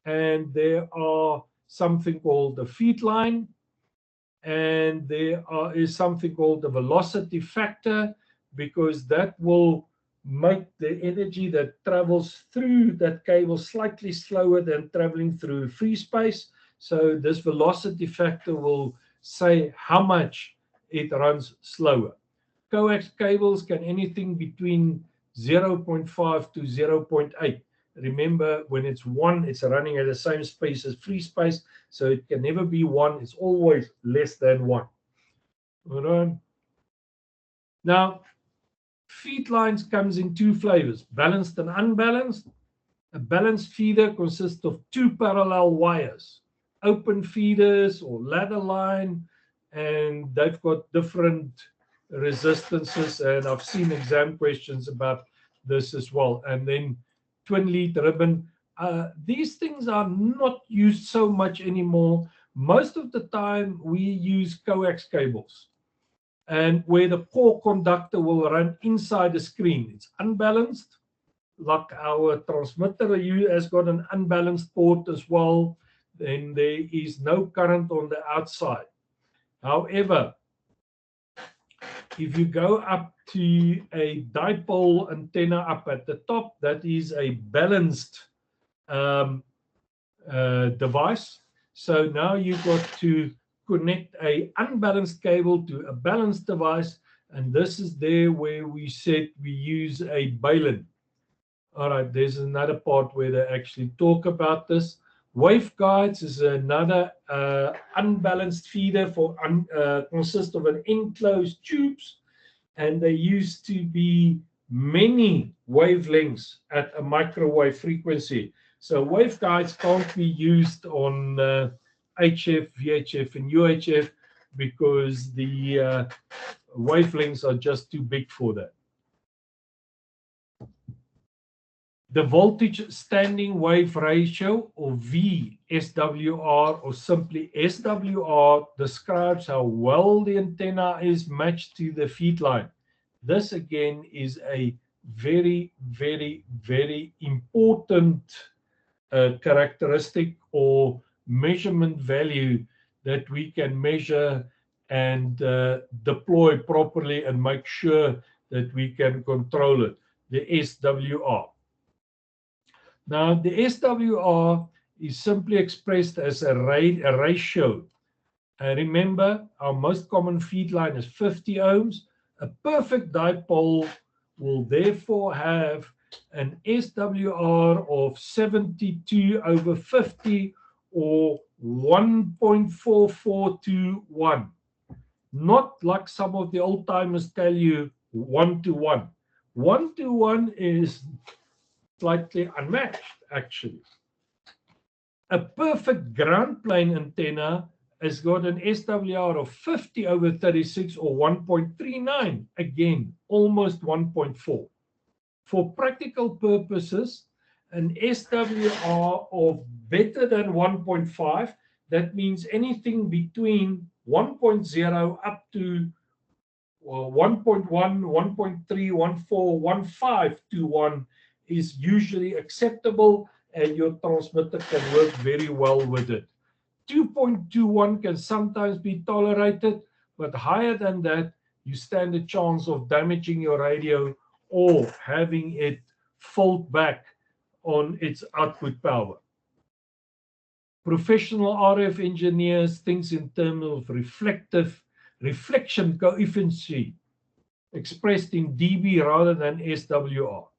And there are something called the feed line, and there is something called the velocity factor, because that will make the energy that travels through that cable slightly slower than traveling through free space. So this velocity factor will say how much it runs slower. Coax cables can anything between 0.5 to 0.8. Remember, when it's 1, it's running at the same space as free space, so it can never be 1. It's always less than 1. All right. Now, feed lines comes in two flavors, balanced and unbalanced. A balanced feeder consists of two parallel wires, open feeders or ladder line, and they've got different resistances, and I've seen exam questions about this as well. And then twin lead ribbon. These things are not used so much anymore. Most of the time we use coax cables, and where the core conductor will run inside the screen. It's unbalanced, like our transmitter has got an unbalanced port as well. Then there is no current on the outside. However, if you go up to a dipole antenna up at the top, that is a balanced device. So now you've got to connect a unbalanced cable to a balanced device, and this is there where we said we use a balun. All right, there's another part where they actually talk about this. Waveguides is another unbalanced feeder for consists of an enclosed tubes, and there used to be many wavelengths at a microwave frequency. So waveguides can't be used on HF, VHF, and UHF because the wavelengths are just too big for that. The voltage standing wave ratio, or VSWR, or simply SWR, describes how well the antenna is matched to the feed line. This again is a very, very, very important characteristic or measurement value that we can measure and deploy properly and make sure that we can control it, the SWR. Now, the SWR is simply expressed as a ratio Remember, our most common feed line is 50 ohms. A perfect dipole will therefore have an SWR of 72/50 or 1.4421. Not like some of the old timers tell you 1:1. 1:1 is slightly unmatched, actually. A perfect ground plane antenna has got an SWR of 50/36 or 1.39. Again, almost 1.4. For practical purposes, an SWR of better than 1.5, that means anything between 1.0 up to 1.1, 1.3, 1.4, 1.5 to 1 is usually acceptable, and your transmitter can work very well with it. 2.21 can sometimes be tolerated, but higher than that, you stand a chance of damaging your radio or having it fold back on its output power. Professional RF engineers think in terms of reflection coefficient expressed in dB rather than SWR.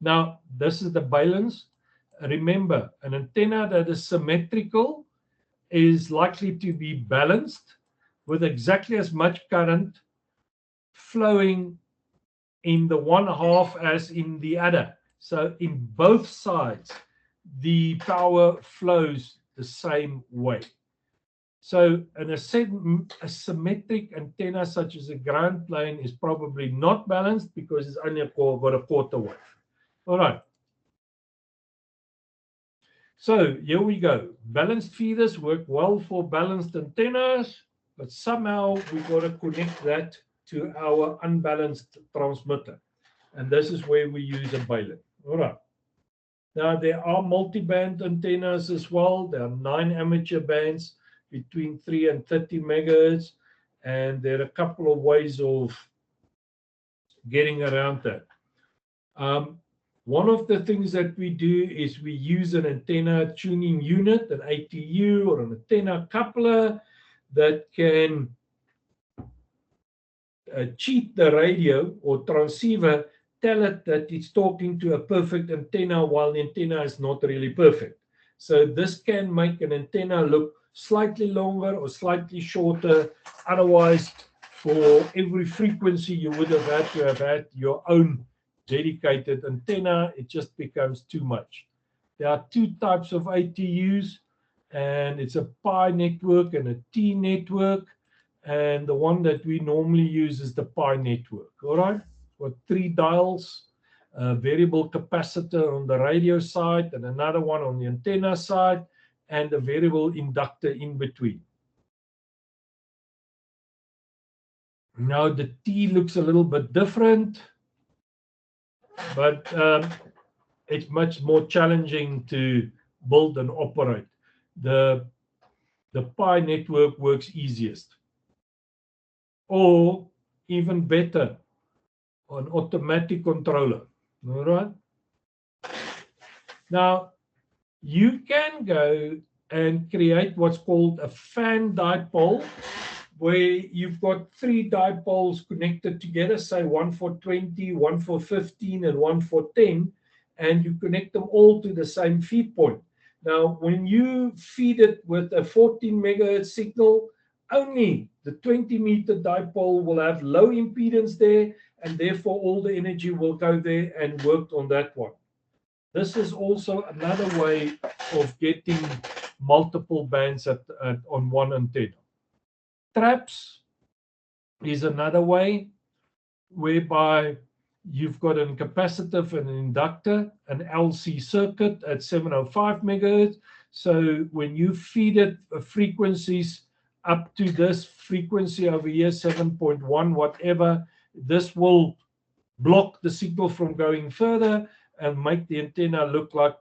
Now, this is the balance. Remember, an antenna that is symmetrical is likely to be balanced with exactly as much current flowing in the one half as in the other. So in both sides, the power flows the same way. So a symmetric antenna such as a ground plane is probably not balanced because it's only got a quarter wave. All right. So here we go. Balanced feeders work well for balanced antennas, but somehow we've got to connect that to our unbalanced transmitter. And this is where we use a balun. All right. Now, there are multi-band antennas as well. There are 9 amateur bands between 3 and 30 megahertz. And there are a couple of ways of getting around that. One of the things that we do is we use an antenna tuning unit, an ATU or an antenna coupler that can cheat the radio or transceiver, tell it that it's talking to a perfect antenna while the antenna is not really perfect. So this can make an antenna look slightly longer or slightly shorter. Otherwise, for every frequency, you would have had your own dedicated antenna. It just becomes too much. There are 2 types of ATUs, and it's a pi network and a T network. And the one that we normally use is the pi network. All right, with 3 dials, a variable capacitor on the radio side, and another one on the antenna side, and a variable inductor in between. Now the T looks a little bit different, but it's much more challenging to build and operate. The pi network works easiest. Or even better, an automatic controller. All right. Now, you can go and create what's called a fan dipole, where you've got 3 dipoles connected together, say one for 20, one for 15, and one for 10, and you connect them all to the same feed point. Now, when you feed it with a 14 megahertz signal, only the 20-meter dipole will have low impedance there, and therefore all the energy will go there and work on that one. This is also another way of getting multiple bands on one antenna. Traps is another way whereby you've got a capacitive and an inductor, an LC circuit at 705 megahertz. So when you feed it frequencies up to this frequency over here, 7.1, whatever, this will block the signal from going further and make the antenna look like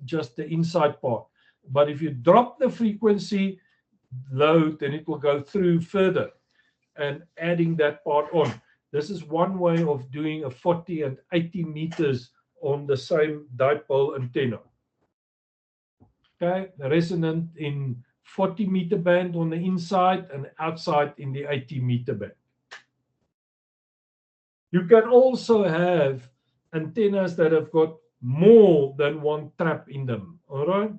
just the inside part. But if you drop the frequency load, then it will go through further and adding that part on. This is one way of doing a 40 and 80 meters on the same dipole antenna. Okay, resonant in 40-meter band on the inside and outside in the 80-meter band. You can also have antennas that have got more than one trap in them. All right.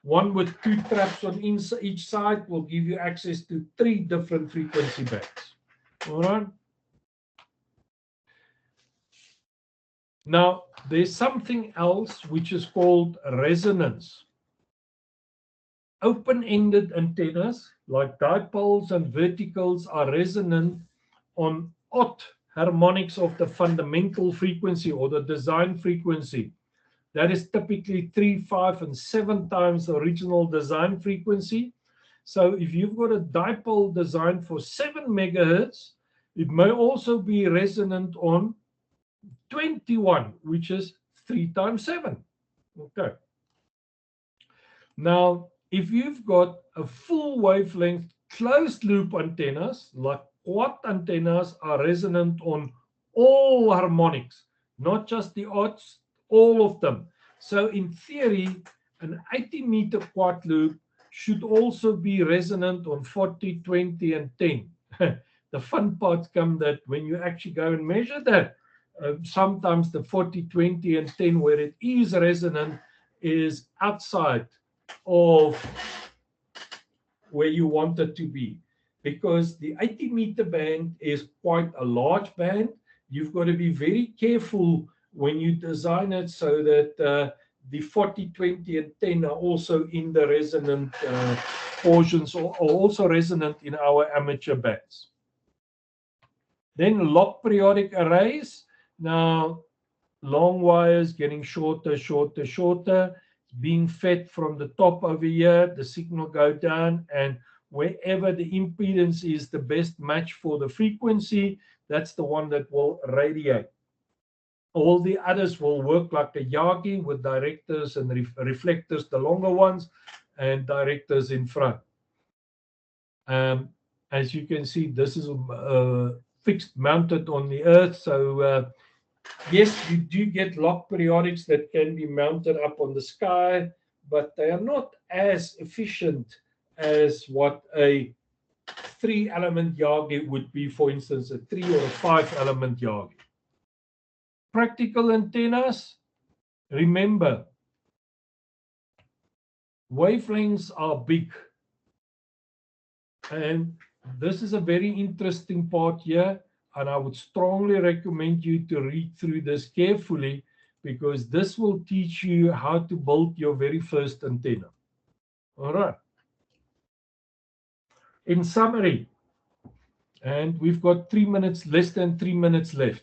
One with 2 traps on each side will give you access to 3 different frequency bands. All right. Now, there's something else which is called resonance. Open-ended antennas like dipoles and verticals are resonant on odd harmonics of the fundamental frequency or the design frequency. That is typically 3, 5, and 7 times the original design frequency. So if you've got a dipole designed for 7 megahertz, it may also be resonant on 21, which is 3 times 7. Okay. Now, if you've got a full wavelength closed loop antennas, like quad antennas are resonant on all harmonics, not just the odds, all of them. So in theory, an 80-meter quad loop should also be resonant on 40, 20, and 10. The fun parts come that when you actually go and measure that, sometimes the 40, 20, and 10, where it is resonant, is outside of where you want it to be. Because the 80-meter band is quite a large band. You've got to be very careful when you design it so that the 40, 20, and 10 are also in the resonant portions, or also resonant in our amateur bands. Then lock periodic arrays. Now, long wires getting shorter, shorter, shorter, being fed from the top over here, the signal go down, and wherever the impedance is the best match for the frequency, that's the one that will radiate. All the others will work like a Yagi with directors and reflectors, the longer ones, and directors in front. As you can see, this is fixed, mounted on the earth. So yes, you do get lock periodics that can be mounted up on the sky, but they are not as efficient as what a 3-element Yagi would be, for instance, a 3 or a 5-element Yagi. Practical antennas, remember, wavelengths are big. And this is a very interesting part here, and I would strongly recommend you to read through this carefully, because this will teach you how to build your very first antenna. All right. In summary, and we've got 3 minutes, less than 3 minutes left.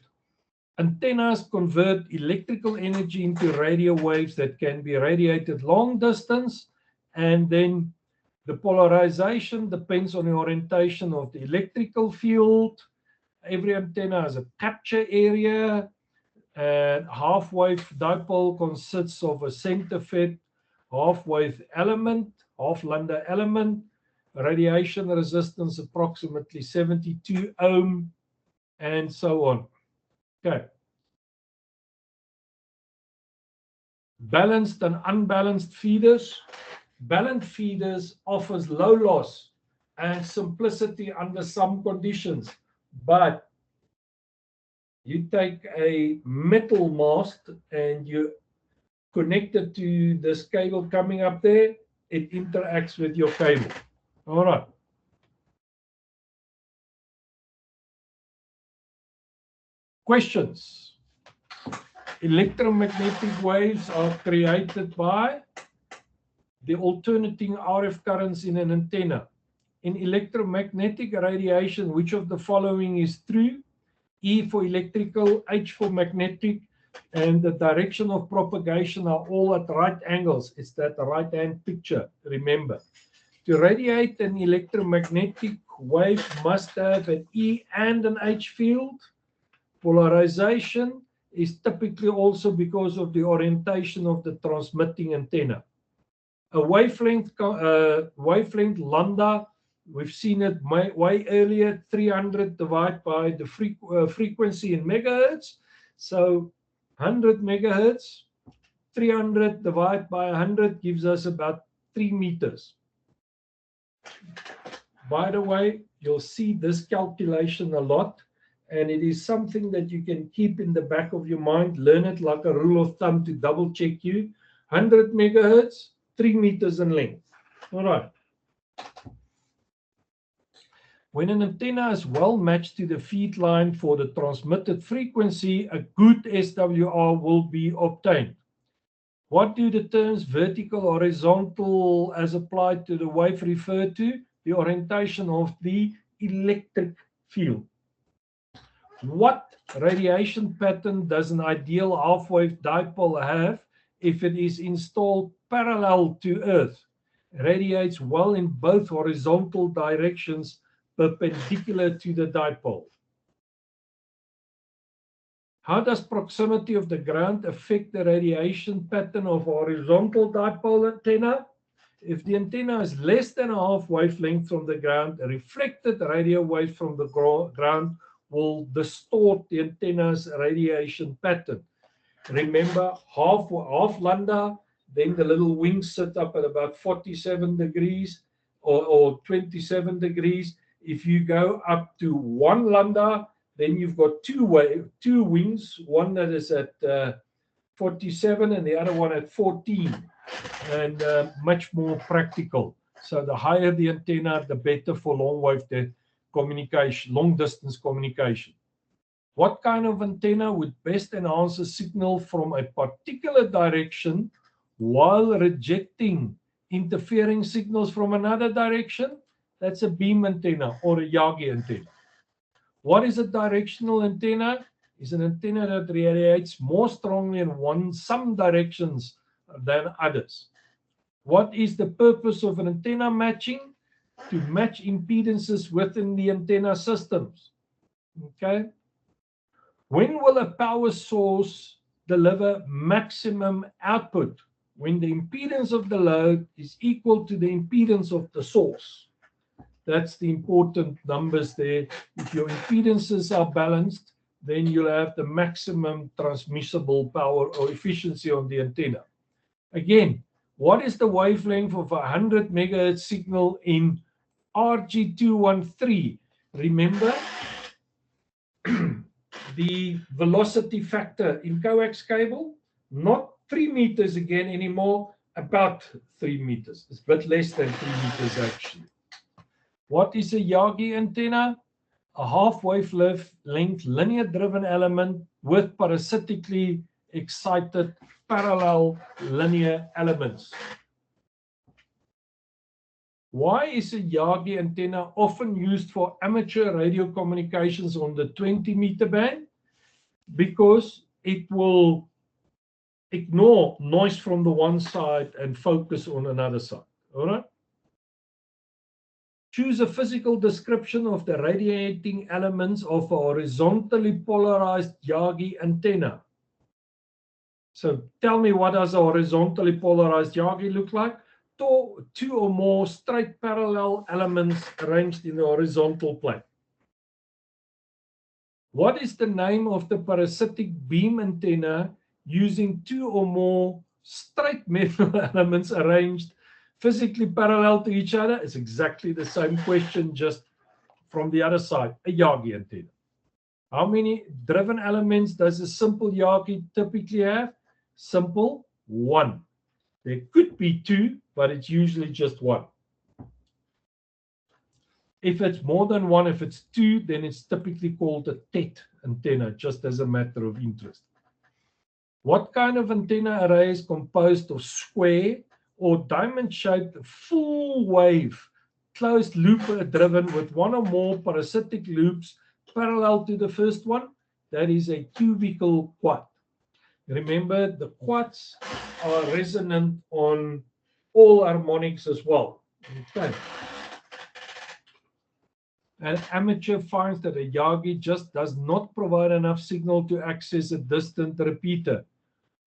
Antennas convert electrical energy into radio waves that can be radiated long distance, and then the polarization depends on the orientation of the electrical field. Every antenna has a capture area, and half-wave dipole consists of a center-fed half-wave element, half-Lambda element, radiation resistance approximately 72 ohm, and so on. Okay. Balanced and unbalanced feeders. Balanced feeders offers low loss and simplicity under some conditions, but you take a metal mast and you connect it to this cable coming up there, it interacts with your cable. All right. Questions? Electromagnetic waves are created by the alternating RF currents in an antenna. In electromagnetic radiation, which of the following is true? E for electrical, H for magnetic, and the direction of propagation are all at right angles. It's that right-hand picture, remember. To radiate an electromagnetic wave must have an E and an H field. Polarization is typically also because of the orientation of the transmitting antenna. A wavelength lambda, we've seen it way earlier, 300 divided by the frequency in megahertz. So 100 megahertz, 300 divided by 100 gives us about 3 meters. By the way, you'll see this calculation a lot, and it is something that you can keep in the back of your mind. Learn it like a rule of thumb to double check you. 100 megahertz, 3 meters in length. All right. When an antenna is well matched to the feed line for the transmitted frequency, a good SWR will be obtained. What do the terms vertical, horizontal as applied to the wave refer to? The orientation of the electric field. What radiation pattern does an ideal half-wave dipole have if it is installed parallel to Earth? Radiates well in both horizontal directions perpendicular to the dipole. How does proximity of the ground affect the radiation pattern of a horizontal dipole antenna? If the antenna is less than a half wavelength from the ground, a reflected radio wave from the ground will distort the antenna's radiation pattern. Remember, half lambda, then the little wings sit up at about 47 degrees or 27 degrees. If you go up to 1 lambda, then you've got two wings, one that is at 47 and the other one at 14, and much more practical. So the higher the antenna, the better for long wave communication, long distance communication. What kind of antenna would best enhance a signal from a particular direction while rejecting interfering signals from another direction? That's a beam antenna or a Yagi antenna. What is a directional antenna? It's an antenna that radiates more strongly in some directions than others. What is the purpose of an antenna matching? To match impedances within the antenna systems. Okay. When will a power source deliver maximum output? When the impedance of the load is equal to the impedance of the source. That's the important numbers there. If your impedances are balanced, then you'll have the maximum transmissible power or efficiency on the antenna. Again, what is the wavelength of a 100 megahertz signal in RG213? Remember the velocity factor in coax cable? Not 3 meters again anymore, about 3 meters. It's a bit less than 3 meters actually. What is a Yagi antenna? A half wavelength linear driven element with parasitically excited parallel linear elements. Why is a Yagi antenna often used for amateur radio communications on the 20-meter band? Because it will ignore noise from the one side and focus on another side. All right? Choose a physical description of the radiating elements of a horizontally polarized Yagi antenna. So tell me, what does a horizontally polarized Yagi look like? Two or more straight parallel elements arranged in the horizontal plane. What is the name of the parasitic beam antenna using 2 or more straight metal elements arranged physically parallel to each other? It's exactly the same question, just from the other side, a Yagi antenna. How many driven elements does a simple Yagi typically have? Simple, 1. There could be 2, but it's usually just 1. If it's more than 1, if it's 2, then it's typically called a TET antenna, just as a matter of interest. What kind of antenna array is composed of square or diamond-shaped full wave closed loop driven with 1 or more parasitic loops parallel to the first one? That is a cubical quad. Remember, the quads are resonant on all harmonics as well. Okay. An amateur finds that a Yagi just does not provide enough signal to access a distant repeater.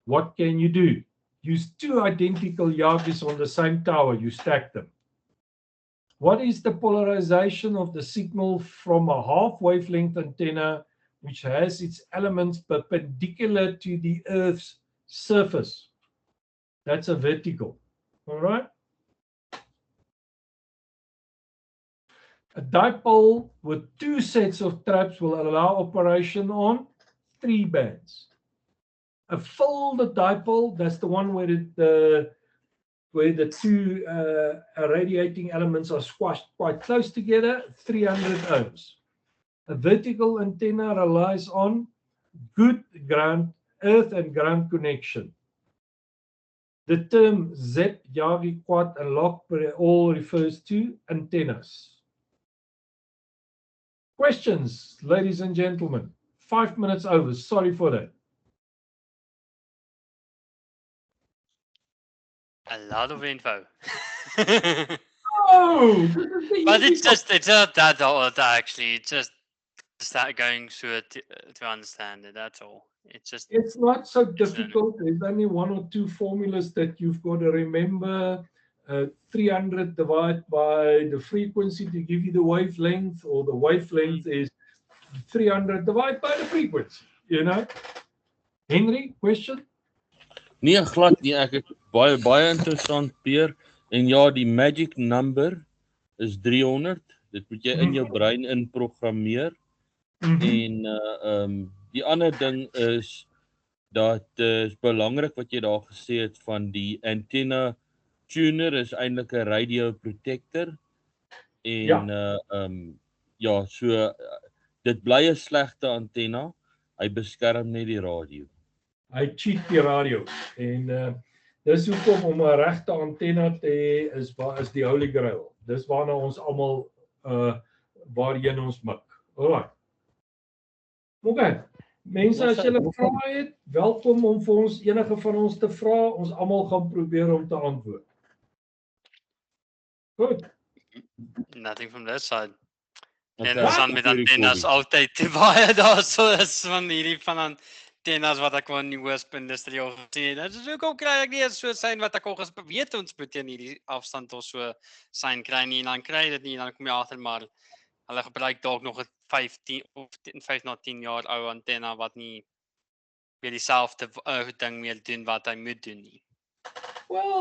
What can you do? Use 2 identical Yagis on the same tower. You stack them. What is the polarization of the signal from a half wavelength antenna which has its elements perpendicular to the Earth's surface? That's a vertical. All right. A dipole with 2 sets of traps will allow operation on 3 bands. A folded dipole, that's the one where the two radiating elements are squashed quite close together, 300 ohms. A vertical antenna relies on good earth and ground connection. The term ZEP, Yagi, Quad, and LOC all refers to antennas. Questions, ladies and gentlemen? 5 minutes over. Sorry for that. A lot of info. Oh, But it's not that hard actually. It's just start going through it to understand it. That's all. It's not so difficult. There's only 1 or 2 formulas that you've got to remember. 300 divided by the frequency to give you the wavelength, or the wavelength is 300 divided by the frequency. You know. Henry, question? Nee, glad nie. Ek het baie interessant, Peer. En ja, die magic number is 300. Dit moet jy in jou brein inprogrammeer. En die ander ding is dat is belangrik wat jy daar gesê het van die antenna tuner is eintlik 'n radio protector. En ja, so dit bly 'n slegte antenna. Hy beskerm net die radio. Hy cheat die radio. En dis hoekom om 'n regte antenna te hê is die holy grail. Dis waarna ons almal waarheen ons mik. Alraai. Okay. Mense, as julle vrae het, welkom om vir ons enige van ons te vra. Ons almal gaan probeer om te antwoord. Goed. Nothing from that side. Okay. En ons aan met antennas altyd te baie daarso is van hierdie van antennas wat ek in die hoofindustrie al gesien het. Dis hoekom kry ek nie so sein wat ek al weet ons moet in hierdie afstand of so sein kry nie, en dan kry dit nie, dan kom jy agter maar hulle gebruik dalk nog 'n 5 na 10 jaar ou antenna wat nie weer dieselfde ding meer doen wat hy moet doen nie. Well,